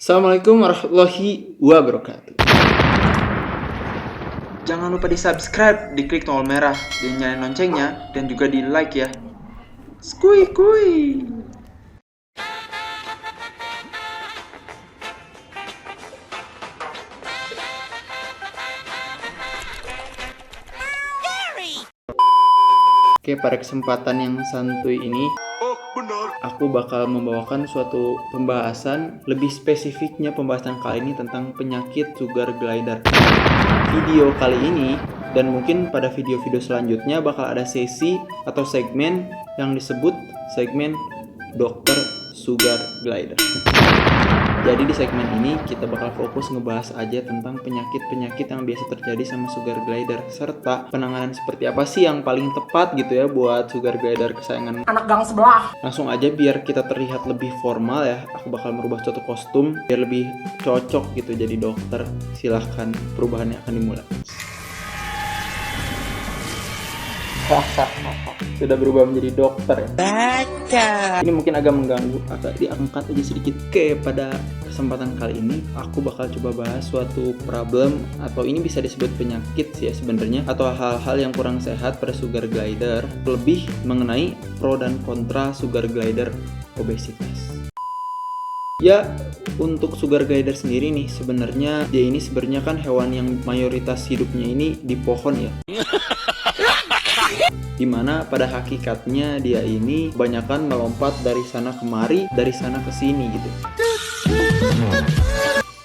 Assalamualaikum warahmatullahi wabarakatuh. Jangan lupa di subscribe, diklik tombol merah, dan nyalain loncengnya, dan juga di like ya. Skui kui. Oke, pada kesempatan yang santuy ini aku bakal membawakan suatu pembahasan, lebih spesifiknya pembahasan kali ini tentang penyakit sugar glider. Video kali ini dan mungkin pada video-video selanjutnya bakal ada sesi atau segmen yang disebut segmen dokter sugar glider. Jadi di segmen ini kita bakal fokus ngebahas aja tentang penyakit-penyakit yang biasa terjadi sama sugar glider, serta penanganan seperti apa sih yang paling tepat gitu ya buat sugar glider kesayangan anak gang sebelah. Langsung aja biar kita terlihat lebih formal ya, aku bakal merubah suatu kostum biar lebih cocok gitu jadi dokter. Silahkan, perubahannya akan dimulai. Sudah berubah menjadi dokter ya. Baca. Ini mungkin agak mengganggu, agak diangkat aja sedikit. Oke, pada kesempatan kali ini aku bakal coba bahas suatu problem, atau ini bisa disebut penyakit sih ya sebenarnya, atau hal-hal yang kurang sehat pada sugar glider, lebih mengenai pro dan kontra sugar glider obesitas. Ya, untuk sugar glider sendiri nih, sebenarnya dia ini sebenarnya kan hewan yang mayoritas hidupnya ini di pohon ya. Dimana pada hakikatnya dia ini kebanyakan melompat dari sana kemari, dari sana ke sini gitu.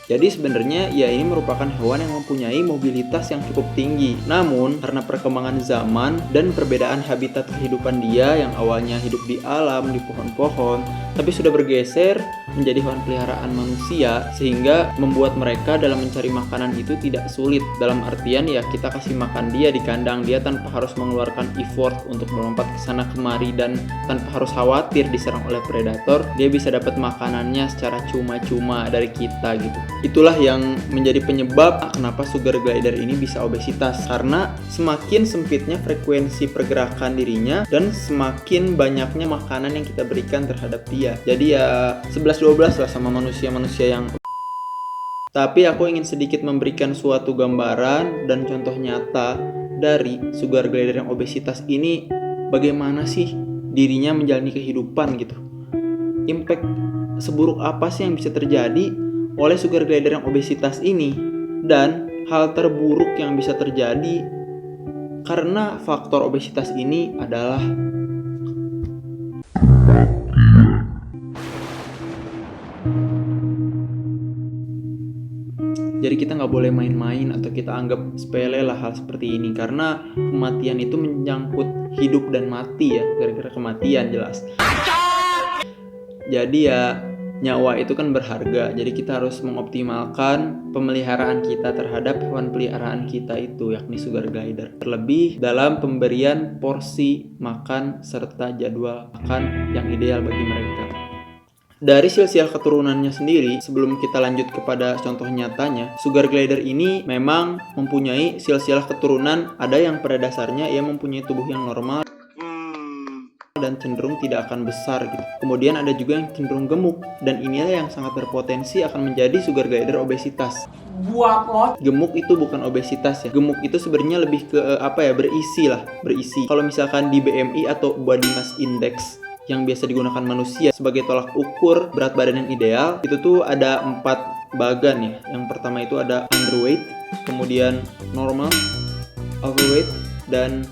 Jadi sebenarnya ya ini merupakan hewan yang mempunyai mobilitas yang cukup tinggi. Namun karena perkembangan zaman dan perbedaan habitat kehidupan dia yang awalnya hidup di alam, di pohon-pohon, tapi sudah bergeser menjadi hewan peliharaan manusia, sehingga membuat mereka dalam mencari makanan itu tidak sulit. Dalam artian ya kita kasih makan dia di kandang, dia tanpa harus mengeluarkan effort untuk melompat ke sana kemari dan tanpa harus khawatir diserang oleh predator, dia bisa dapat makanannya secara cuma-cuma dari kita gitu. Itulah yang menjadi penyebab kenapa sugar glider ini bisa obesitas, karena semakin sempitnya frekuensi pergerakan dirinya dan semakin banyaknya makanan yang kita berikan terhadap dia. Jadi ya 11-12 lah sama manusia-manusia yang. Tapi aku ingin sedikit memberikan suatu gambaran dan contoh nyata dari sugar glider yang obesitas ini, bagaimana sih dirinya menjalani kehidupan gitu. Impact seburuk apa sih yang bisa terjadi oleh sugar glider yang obesitas ini, dan hal terburuk yang bisa terjadi karena faktor obesitas ini adalah jadi kita nggak boleh main-main atau kita anggap sepele lah hal seperti ini, karena kematian itu menyangkut hidup dan mati ya, gara-gara kematian jelas. Jadi ya nyawa itu kan berharga, jadi kita harus mengoptimalkan pemeliharaan kita terhadap hewan peliharaan kita itu, yakni sugar glider. Terlebih dalam pemberian porsi makan serta jadwal makan yang ideal bagi mereka. Dari silsilah keturunannya sendiri, sebelum kita lanjut kepada contoh nyatanya, sugar glider ini memang mempunyai silsilah keturunan, ada yang pada dasarnya ia mempunyai tubuh yang normal dan cenderung tidak akan besar gitu. Kemudian ada juga yang cenderung gemuk, dan inilah yang sangat berpotensi akan menjadi sugar glider obesitas. Buat lo. Gemuk itu bukan obesitas ya. Gemuk itu sebenarnya lebih ke berisi lah, berisi. Kalau misalkan di BMI atau Body Mass Index yang biasa digunakan manusia sebagai tolak ukur berat badan yang ideal, itu tuh ada 4 bagan ya. Yang pertama itu ada underweight, kemudian normal, overweight, dan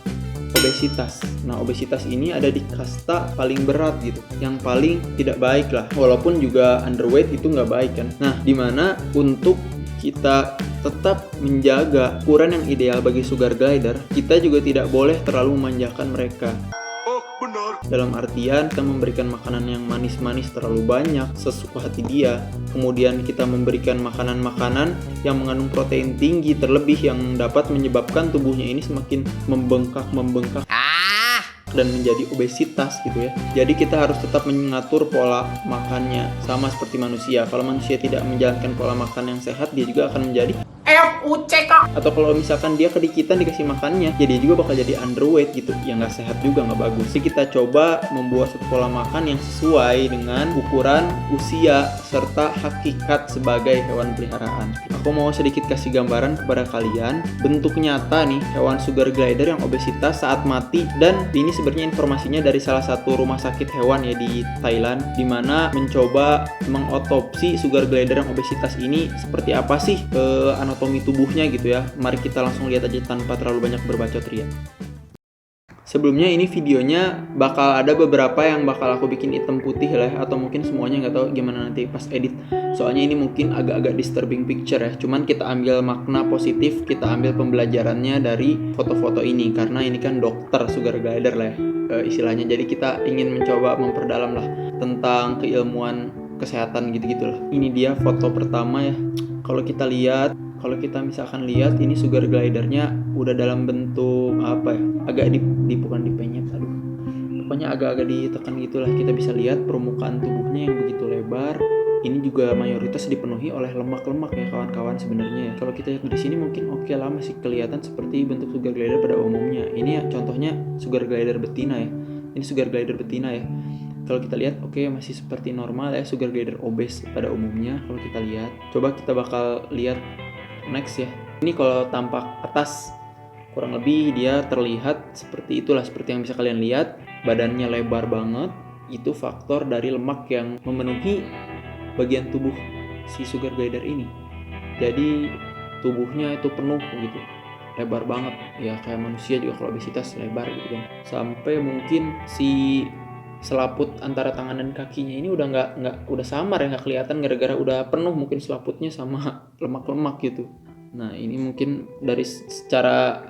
obesitas. Nah, obesitas ini ada di kasta paling berat gitu, yang paling tidak baik lah. Walaupun juga underweight itu nggak baik kan. Nah, dimana untuk kita tetap menjaga ukuran yang ideal bagi sugar glider, kita juga tidak boleh terlalu memanjakan mereka. Dalam artian kita memberikan makanan yang manis-manis terlalu banyak sesuka hati dia. Kemudian kita memberikan makanan-makanan yang mengandung protein tinggi terlebih, yang dapat menyebabkan tubuhnya ini semakin membengkak dan menjadi obesitas gitu ya. Jadi kita harus tetap mengatur pola makannya sama seperti manusia. Kalau manusia tidak menjalankan pola makan yang sehat, dia juga akan menjadi FUCK. Atau kalau misalkan dia kedikitan dikasih makannya, ya dia juga bakal jadi underweight gitu, ya nggak sehat juga, nggak bagus. Jadi kita coba membuat satu pola makan yang sesuai dengan ukuran, usia, serta hakikat sebagai hewan peliharaan. Aku mau sedikit kasih gambaran kepada kalian bentuk nyata nih hewan sugar glider yang obesitas saat mati, dan ini sebenarnya informasinya dari salah satu rumah sakit hewan ya di Thailand, dimana mencoba mengotopsi sugar glider yang obesitas ini seperti apa sih anatomi tubuhnya gitu ya. Mari kita langsung lihat aja tanpa terlalu banyak berbacot ria. Sebelumnya ini videonya bakal ada beberapa yang bakal aku bikin hitam putih lah ya, atau mungkin semuanya, nggak tahu gimana nanti pas edit. Soalnya ini mungkin agak-agak disturbing picture ya. Cuman kita ambil makna positif, kita ambil pembelajarannya dari foto-foto ini, karena ini kan dokter sugar glider lah ya, istilahnya. Jadi kita ingin mencoba memperdalam lah tentang keilmuan kesehatan gitu-gitu lah. Ini dia foto pertama ya. Kalau kita misalkan lihat ini sugar glidernya udah dalam bentuk apa ya, agak bukan dipenyet, pokoknya agak-agak ditekan gitulah. Kita bisa lihat permukaan tubuhnya yang begitu lebar. Ini juga mayoritas dipenuhi oleh lemak-lemak ya kawan-kawan sebenarnya ya. Kalau kita lihat di sini mungkin oke lah, masih kelihatan seperti bentuk sugar glider pada umumnya. Ini ya contohnya sugar glider betina ya. Ini sugar glider betina ya. Kalau kita lihat masih seperti normal ya sugar glider obes pada umumnya. Kalau kita lihat, coba kita bakal lihat next ya. Ini kalau tampak atas kurang lebih dia terlihat seperti itulah, seperti yang bisa kalian lihat. Badannya lebar banget. Itu faktor dari lemak yang memenuhi bagian tubuh si sugar glider ini. Jadi tubuhnya itu penuh gitu, lebar banget ya, kayak manusia juga kalau obesitas lebar gitu kan. Sampai mungkin si selaput antara tangan dan kakinya ini udah udah samar ya, nggak kelihatan gara-gara udah penuh mungkin selaputnya sama lemak-lemak gitu. Nah ini mungkin dari secara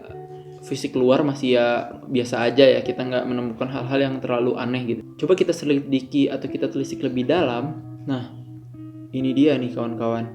fisik luar masih ya biasa aja ya, kita nggak menemukan hal-hal yang terlalu aneh gitu. Coba kita selidiki atau kita telisik lebih dalam. Nah ini dia nih kawan-kawan.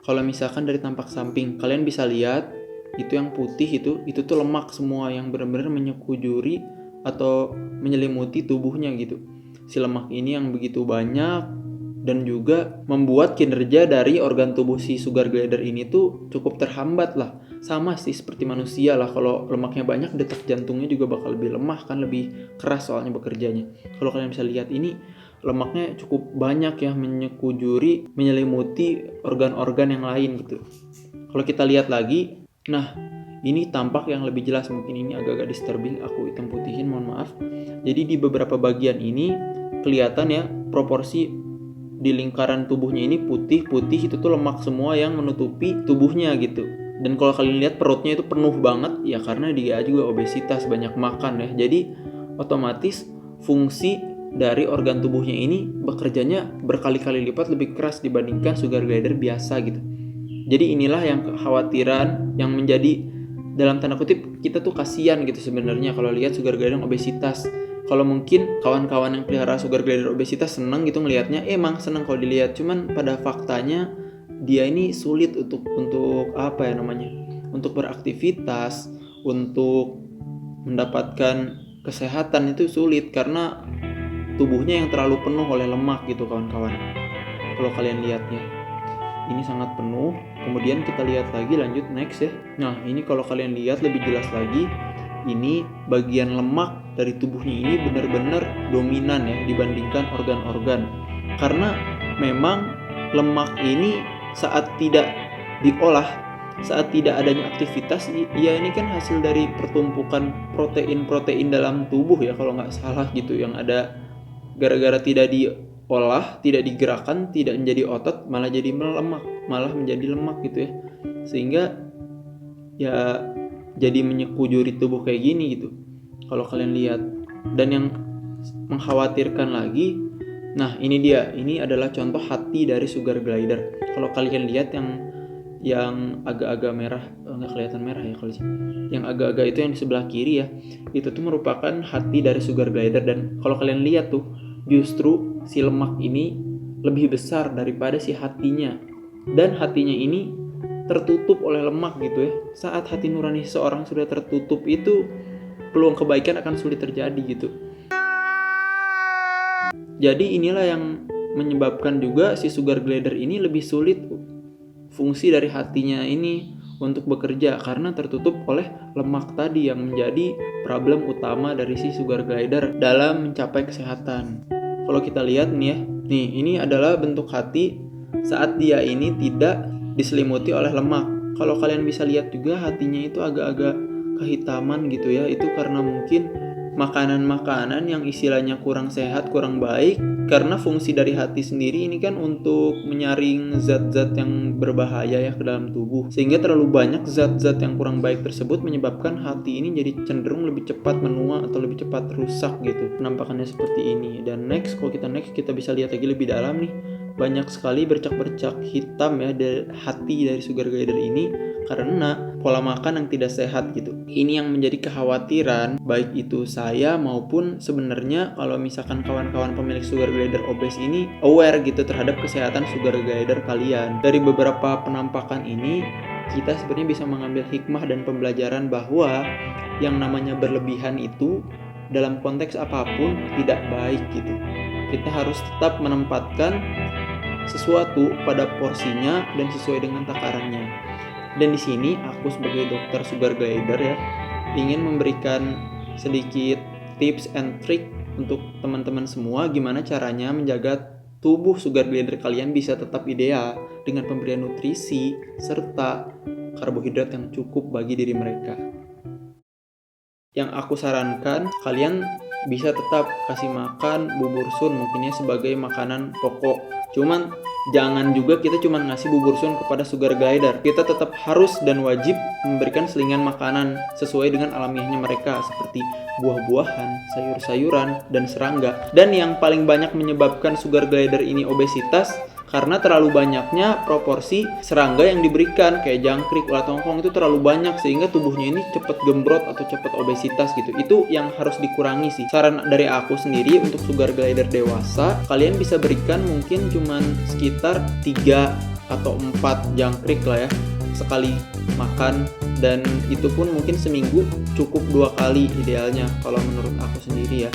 Kalau misalkan dari tampak samping kalian bisa lihat itu yang putih itu tuh lemak semua yang benar-benar menyekujuri atau menyelimuti tubuhnya gitu. Si lemak ini yang begitu banyak dan juga membuat kinerja dari organ tubuh si sugar glider ini tuh cukup terhambat lah. Sama sih seperti manusia lah, kalau lemaknya banyak detak jantungnya juga bakal lebih lemah kan, lebih keras soalnya bekerjanya. Kalau kalian bisa lihat ini lemaknya cukup banyak ya, menyekujuri, menyelimuti organ-organ yang lain gitu. Kalau kita lihat lagi, nah ini tampak yang lebih jelas, mungkin ini agak-agak disturbing, aku hitam putihin, mohon maaf. Jadi di beberapa bagian ini kelihatan ya proporsi di lingkaran tubuhnya ini putih-putih, itu tuh lemak semua yang menutupi tubuhnya gitu. Dan kalau kalian lihat perutnya itu penuh banget ya, karena dia juga obesitas, banyak makan ya. Jadi otomatis fungsi dari organ tubuhnya ini bekerjanya berkali-kali lipat lebih keras dibandingkan sugar glider biasa gitu. Jadi inilah yang kekhawatiran yang menjadi dalam tanda kutip kita tuh kasihan gitu sebenarnya kalau lihat sugar glider obesitas. Kalau mungkin kawan-kawan yang pelihara sugar glider obesitas seneng gitu ngelihatnya, emang seneng kalau dilihat, cuman pada faktanya dia ini sulit untuk apa ya namanya, untuk beraktivitas, untuk mendapatkan kesehatan itu sulit karena tubuhnya yang terlalu penuh oleh lemak gitu kawan-kawan. Kalau kalian lihatnya ini sangat penuh. Kemudian kita lihat lagi, lanjut next ya. Nah ini kalau kalian lihat lebih jelas lagi, ini bagian lemak dari tubuhnya ini benar-benar dominan ya dibandingkan organ-organ. Karena memang lemak ini saat tidak diolah, saat tidak adanya aktivitas, ya ini kan hasil dari pertumpukan protein-protein dalam tubuh ya kalau nggak salah gitu, yang ada gara-gara tidak diolah, tidak digerakkan, tidak menjadi otot, malah jadi melemak, malah menjadi lemak gitu ya. Sehingga ya jadi menyekujuri tubuh kayak gini gitu kalau kalian lihat. Dan yang mengkhawatirkan lagi, nah ini dia, ini adalah contoh hati dari sugar glider. Kalau kalian lihat yang agak-agak merah, nggak kelihatan merah ya kalau sini, yang agak-agak itu yang di sebelah kiri ya, itu tuh merupakan hati dari sugar glider. Dan kalau kalian lihat tuh justru si lemak ini lebih besar daripada si hatinya, dan hatinya ini tertutup oleh lemak gitu ya. Saat hati nurani seseorang sudah tertutup, itu peluang kebaikan akan sulit terjadi gitu. Jadi inilah yang menyebabkan juga si sugar glider ini lebih sulit fungsi dari hatinya ini untuk bekerja karena tertutup oleh lemak tadi yang menjadi problem utama dari si sugar glider dalam mencapai kesehatan. Kalau kita lihat nih ya, nih ini adalah bentuk hati saat dia ini tidak diselimuti oleh lemak. Kalau kalian bisa lihat juga hatinya itu agak-agak kehitaman gitu ya, itu karena mungkin makanan-makanan yang istilahnya kurang sehat, kurang baik, karena fungsi dari hati sendiri ini kan untuk menyaring zat-zat yang berbahaya ya ke dalam tubuh, sehingga terlalu banyak zat-zat yang kurang baik tersebut menyebabkan hati ini jadi cenderung lebih cepat menua atau lebih cepat rusak gitu, penampakannya seperti ini. Dan kalau kita bisa lihat lagi lebih dalam nih, banyak sekali bercak-bercak hitam ya dari hati dari sugar glider ini karena pola makan yang tidak sehat gitu. Ini yang menjadi kekhawatiran baik itu saya maupun sebenarnya kalau misalkan kawan-kawan pemilik sugar glider obes ini aware gitu terhadap kesehatan sugar glider kalian. Dari beberapa penampakan ini kita sebenarnya bisa mengambil hikmah dan pembelajaran bahwa yang namanya berlebihan itu dalam konteks apapun tidak baik gitu. Kita harus tetap menempatkan sesuatu pada porsinya dan sesuai dengan takarannya. Dan di sini aku sebagai dokter sugar glider ya ingin memberikan sedikit tips and trick untuk teman-teman semua gimana caranya menjaga tubuh sugar glider kalian bisa tetap ideal dengan pemberian nutrisi serta karbohidrat yang cukup bagi diri mereka. Yang aku sarankan kalian bisa tetap kasih makan bubur sun mungkinnya sebagai makanan pokok. Cuman jangan juga kita cuma ngasih bubur sun kepada sugar glider. Kita tetap harus dan wajib memberikan selingan makanan sesuai dengan alamiahnya mereka seperti buah-buahan, sayur-sayuran, dan serangga. Dan yang paling banyak menyebabkan sugar glider ini obesitas karena terlalu banyaknya proporsi serangga yang diberikan kayak jangkrik, ulat tongkong itu terlalu banyak sehingga tubuhnya ini cepat gembrot atau cepat obesitas gitu. Itu yang harus dikurangi sih. Saran dari aku sendiri untuk sugar glider dewasa, kalian bisa berikan mungkin cuman sekitar 3 atau 4 jangkrik lah ya sekali makan, dan itu pun mungkin seminggu cukup 2 kali idealnya kalau menurut aku sendiri ya.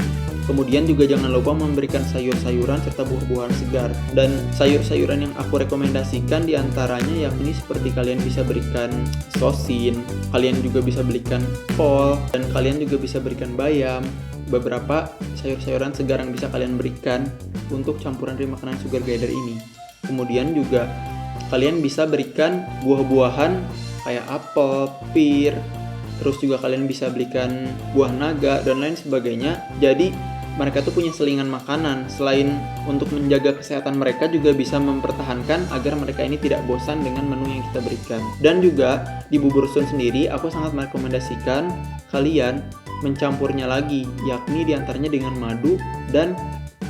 Kemudian juga jangan lupa memberikan sayur-sayuran serta buah-buahan segar. Dan sayur-sayuran yang aku rekomendasikan diantaranya yakni seperti kalian bisa berikan sosin, kalian juga bisa berikan kol, dan kalian juga bisa berikan bayam. Beberapa sayur-sayuran segar yang bisa kalian berikan untuk campuran dari makanan sugar glider ini. Kemudian juga kalian bisa berikan buah-buahan kayak apel, pir, terus juga kalian bisa belikan buah naga dan lain sebagainya. Jadi mereka tuh punya selingan makanan. Selain untuk menjaga kesehatan mereka juga bisa mempertahankan agar mereka ini tidak bosan dengan menu yang kita berikan. Dan juga di bubur sun sendiri aku sangat merekomendasikan kalian mencampurnya lagi, yakni diantaranya dengan madu dan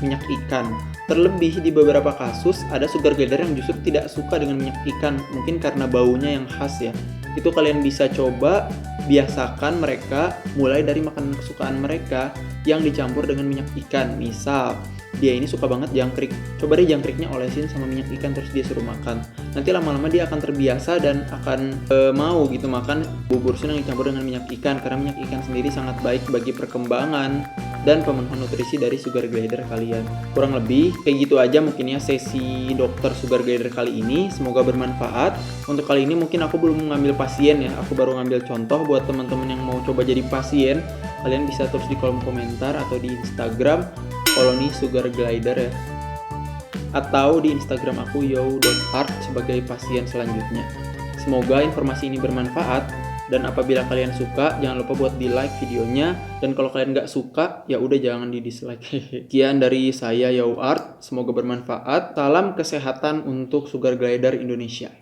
minyak ikan. Terlebih di beberapa kasus ada sugar glider yang justru tidak suka dengan minyak ikan, mungkin karena baunya yang khas ya. Itu kalian bisa coba biasakan mereka mulai dari makanan kesukaan mereka yang dicampur dengan minyak ikan. Misal dia ini suka banget jangkrik, coba deh jangkriknya olesin sama minyak ikan terus dia suruh makan. Nanti lama-lama dia akan terbiasa dan akan mau gitu makan bubur sun yang dicampur dengan minyak ikan, karena minyak ikan sendiri sangat baik bagi perkembangan dan pemenuhan nutrisi dari sugar glider kalian. Kurang lebih kayak gitu aja mungkin ya sesi dokter sugar glider kali ini. Semoga bermanfaat. Untuk kali ini mungkin aku belum mengambil pasien ya, aku baru ngambil contoh. Buat teman-teman yang mau coba jadi pasien, kalian bisa terus di kolom komentar atau di Instagram Koloni Sugar Glider ya, atau di Instagram aku yo.art sebagai pasien selanjutnya. Semoga informasi ini bermanfaat, dan apabila kalian suka jangan lupa buat di like videonya, dan kalau kalian nggak suka ya udah jangan di dislike. Sekian dari saya yo.art, semoga bermanfaat. Salam kesehatan untuk Sugar Glider Indonesia.